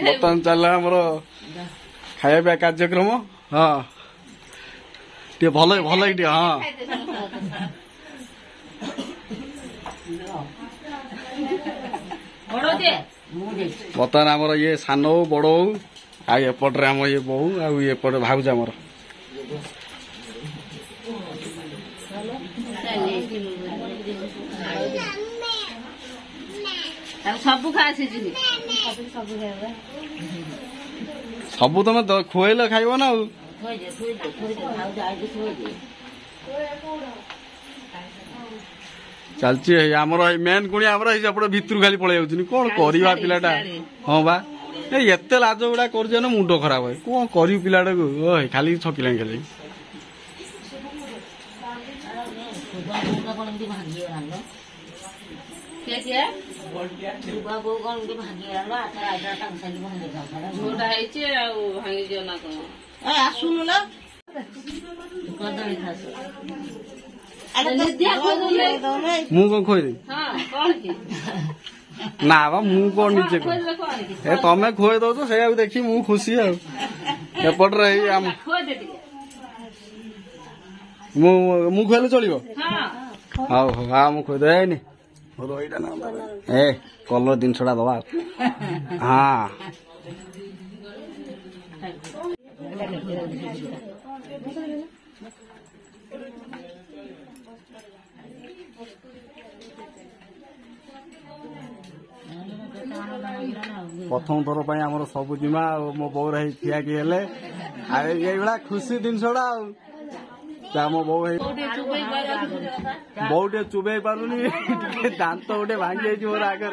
बर्तमान चल आमर खाया कार्यक्रम हाँ टे भल भल टे हाँ बर्तमान आमर ये सान हो बड़ हो आपटे आम ये बहु आउटे भावज आमर सब सब तुम खुएल खाइब ना चलची आमर मेन कुणी आमर सेपटे भितर खाली पलि जाऊँ कौन करवा पिलाटा हाँ बा एत लाज गुड़ा कर मुंड खराब है कौन कर पिलाटा को खाली छकिला खाली मु कौन खोई ना बा मु कौन निजे ए तमे खोई दो से देखी मु खुशी एपटे मु खोले चलो हाँ हाँ मु खोई दे ए कलर जिन दबा हाँ प्रथम थर पर आम सब जिमा मो बो रही ठिया कि ये खुशी जिनसा मो बो टे चुबे पारुनी दांत गोटे भांगी मोर आगे